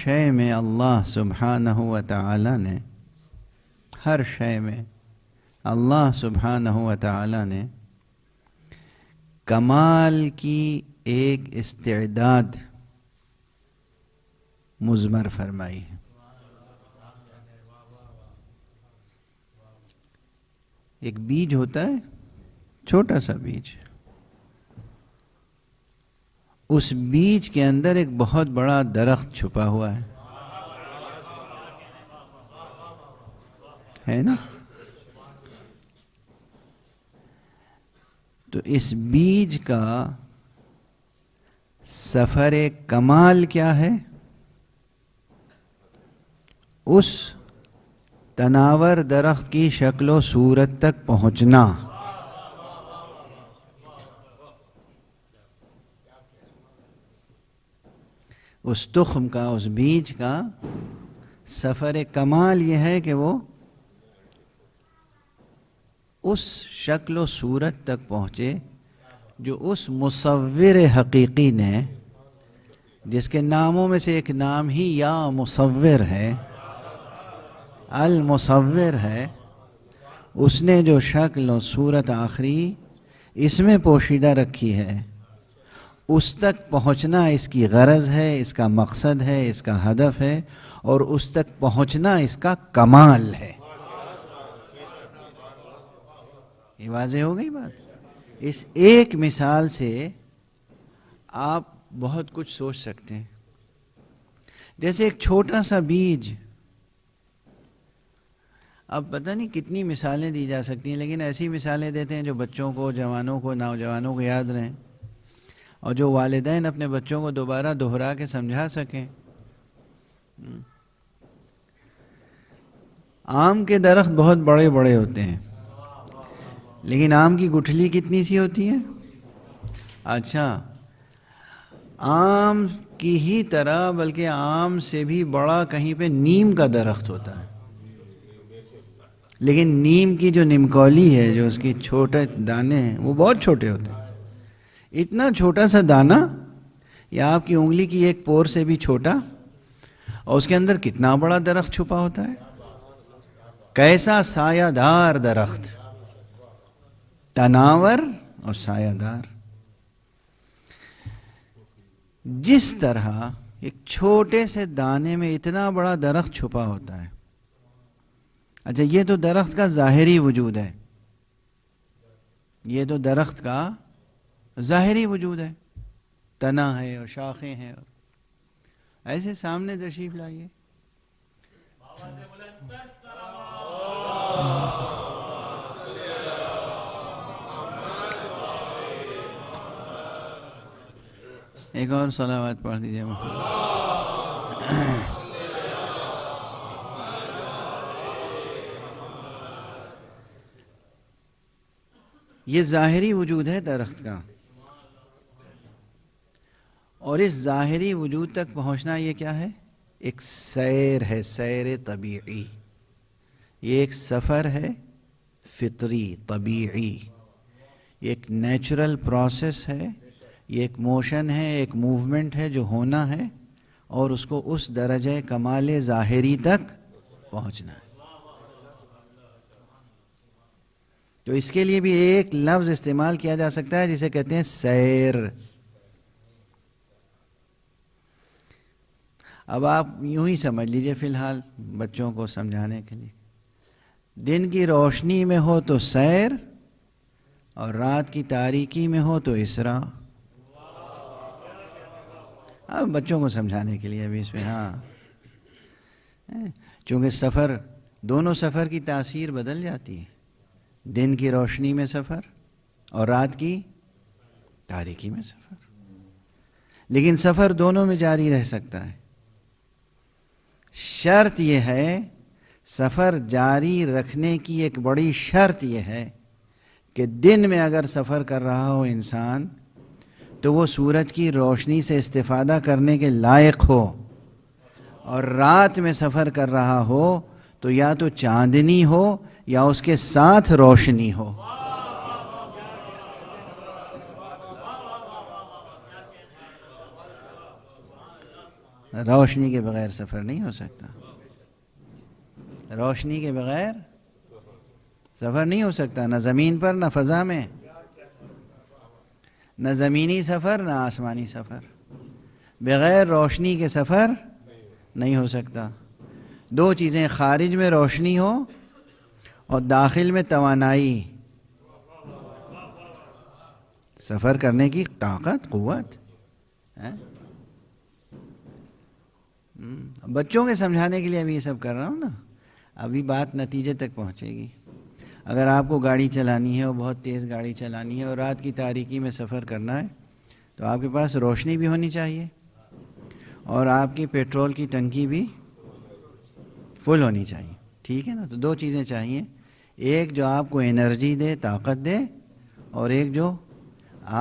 شے میں اللہ سبحانہ و تعالی نے، ہر شے میں اللہ سبحانہ و تعالی نے کمال کی ایک استعداد مضمر فرمائی ہے۔ ایک بیج ہوتا ہے، چھوٹا سا بیج، اس بیج کے اندر ایک بہت بڑا درخت چھپا ہوا ہے نا؟ تو اس بیج کا سفر کمال کیا ہے؟ اس تناور درخت کی شکل و صورت تک پہنچنا۔ اس تخم کا، اس بیج کا سفر کمال یہ ہے کہ وہ اس شکل و صورت تک پہنچے جو اس مصور حقیقی نے، جس کے ناموں میں سے ایک نام ہی یا مصور ہے، المصور ہے، اس نے جو شکل و صورت آخری اس میں پوشیدہ رکھی ہے، اس تک پہنچنا اس کی غرض ہے، اس کا مقصد ہے، اس کا ہدف ہے، اور اس تک پہنچنا اس کا کمال ہے۔ یہ واضح ہو گئی بات؟ اس ایک مثال سے آپ بہت کچھ سوچ سکتے ہیں۔ جیسے ایک چھوٹا سا بیج، اب پتہ نہیں کتنی مثالیں دی جا سکتی ہیں، لیکن ایسی مثالیں دیتے ہیں جو بچوں کو، جوانوں کو، نوجوانوں کو یاد رہیں، اور جو والدین اپنے بچوں کو دوبارہ دہرا کے سمجھا سکیں۔ آم کے درخت بہت بڑے بڑے ہوتے ہیں، لیکن آم کی گٹھلی کتنی سی ہوتی ہے؟ اچھا، آم کی ہی طرح بلکہ آم سے بھی بڑا کہیں پہ نیم کا درخت ہوتا ہے، لیکن نیم کی جو نمکولی ہے، جو اس کی چھوٹے دانے ہیں، وہ بہت چھوٹے ہوتے ہیں۔ اتنا چھوٹا سا دانہ، یا آپ کی انگلی کی ایک پور سے بھی چھوٹا، اور اس کے اندر کتنا بڑا درخت چھپا ہوتا ہے۔ کیسا سایہ دار درخت، تناور اور سایہ دار۔ جس طرح ایک چھوٹے سے دانے میں اتنا بڑا درخت چھپا ہوتا ہے۔ اچھا، یہ تو درخت کا ظاہری وجود ہے، یہ تو درخت کا ظاہری وجود ہے، تنا ہے اور شاخیں ہیں۔ ایسے سامنے تشریف لائیے، ایک اور صلوات پڑھ دیجیے۔ یہ ظاہری وجود ہے درخت کا، اور اس ظاہری وجود تک پہنچنا یہ کیا ہے؟ ایک سیر ہے، سیر طبیعی۔ یہ ایک سفر ہے فطری، طبیعی، یہ ایک نیچرل پروسیس ہے، یہ ایک موشن ہے، ایک موومنٹ ہے جو ہونا ہے، اور اس کو اس درجہ کمال ظاہری تک پہنچنا ہے۔ تو اس کے لیے بھی ایک لفظ استعمال کیا جا سکتا ہے جسے کہتے ہیں سیر۔ اب آپ یوں ہی سمجھ لیجئے فی الحال بچوں کو سمجھانے کے لیے، دن کی روشنی میں ہو تو سیر، اور رات کی تاریکی میں ہو تو اسراء۔ اب بچوں کو سمجھانے کے لیے ابھی اس میں، ہاں، چونکہ سفر، دونوں سفر کی تاثیر بدل جاتی ہے، دن کی روشنی میں سفر اور رات کی تاریکی میں سفر، لیکن سفر دونوں میں جاری رہ سکتا ہے۔ شرط یہ ہے، سفر جاری رکھنے کی ایک بڑی شرط یہ ہے کہ دن میں اگر سفر کر رہا ہو انسان تو وہ سورج کی روشنی سے استفادہ کرنے کے لائق ہو، اور رات میں سفر کر رہا ہو تو یا تو چاندنی ہو یا اس کے ساتھ روشنی ہو۔ روشنی کے بغیر سفر نہیں ہو سکتا، روشنی کے بغیر سفر نہیں ہو سکتا، نہ زمین پر نہ فضا میں، نہ زمینی سفر نہ آسمانی سفر، بغیر روشنی کے سفر نہیں ہو سکتا۔ دو چیزیں، خارج میں روشنی ہو اور داخل میں توانائی، سفر کرنے کی طاقت، قوت ہے۔ بچوں کے سمجھانے کے لیے ابھی یہ سب کر رہا ہوں نا، ابھی بات نتیجے تک پہنچے گی۔ اگر آپ کو گاڑی چلانی ہے اور بہت تیز گاڑی چلانی ہے اور رات کی تاریکی میں سفر کرنا ہے تو آپ کے پاس روشنی بھی ہونی چاہیے اور آپ کی پیٹرول کی ٹنکی بھی فل ہونی چاہیے، ٹھیک ہے نا؟ تو دو چیزیں چاہیے، ایک جو آپ کو انرجی دے، طاقت دے، اور ایک جو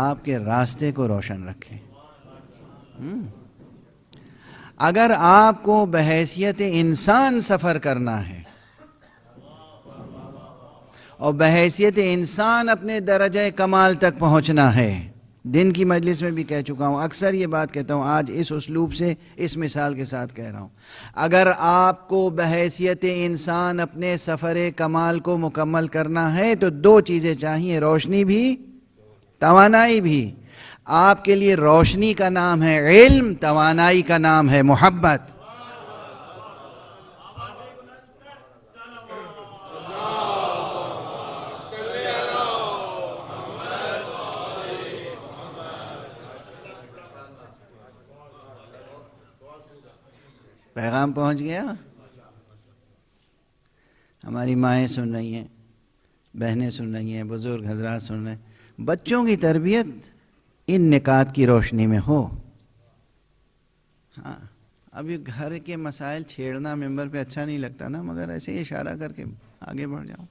آپ کے راستے کو روشن رکھے۔ اگر آپ کو بحیثیت انسان سفر کرنا ہے اور بحیثیت انسان اپنے درجہ کمال تک پہنچنا ہے، دن کی مجلس میں بھی کہہ چکا ہوں، اکثر یہ بات کہتا ہوں، آج اس اسلوب سے، اس مثال کے ساتھ کہہ رہا ہوں، اگر آپ کو بحیثیت انسان اپنے سفر کمال کو مکمل کرنا ہے تو دو چیزیں چاہیے، روشنی بھی، توانائی بھی۔ آپ کے لیے روشنی کا نام ہے علم، توانائی کا نام ہے محبت۔ پیغام پہنچ گیا؟ ہماری مائیں سن رہی ہیں، بہنیں سن رہی ہیں، بزرگ حضرات سن رہے ہیں۔ بچوں کی تربیت ان نکات کی روشنی میں ہو۔ ہاں، اب یہ گھر کے مسائل چھیڑنا ممبر پہ اچھا نہیں لگتا نا، مگر ایسے ہی اشارہ کر کے آگے بڑھ جاؤں۔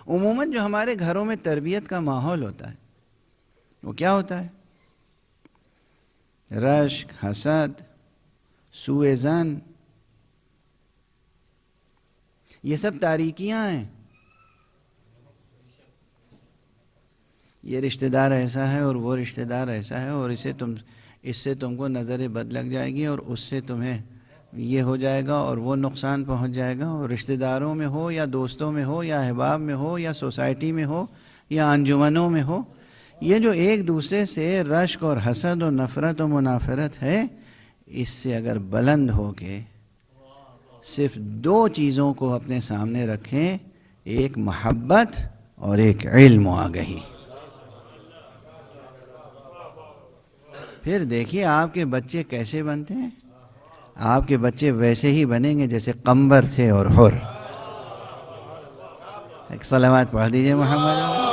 عموماً جو ہمارے گھروں میں تربیت کا ماحول ہوتا ہے وہ کیا ہوتا ہے؟ رشک، حسد، سوء ظن، یہ سب تاریکیاں ہیں۔ یہ رشتہ دار ایسا ہے اور وہ رشتہ دار ایسا ہے اور اس سے تم کو نظر بد لگ جائے گی اور اس سے تمہیں یہ ہو جائے گا اور وہ نقصان پہنچ جائے گا، اور رشتہ داروں میں ہو یا دوستوں میں ہو یا احباب میں ہو یا سوسائٹی میں ہو یا انجمنوں میں ہو، یہ جو ایک دوسرے سے رشک اور حسد اور نفرت و منافرت ہے، اس سے اگر بلند ہو کے صرف دو چیزوں کو اپنے سامنے رکھیں، ایک محبت اور ایک علم و آگہی، پھر دیکھیے آپ کے بچے کیسے بنتے ہیں۔ آپ کے بچے ویسے ہی بنیں گے جیسے قمبر تھے اور حر۔ ایک صلوات پڑھ دیجئے محمد۔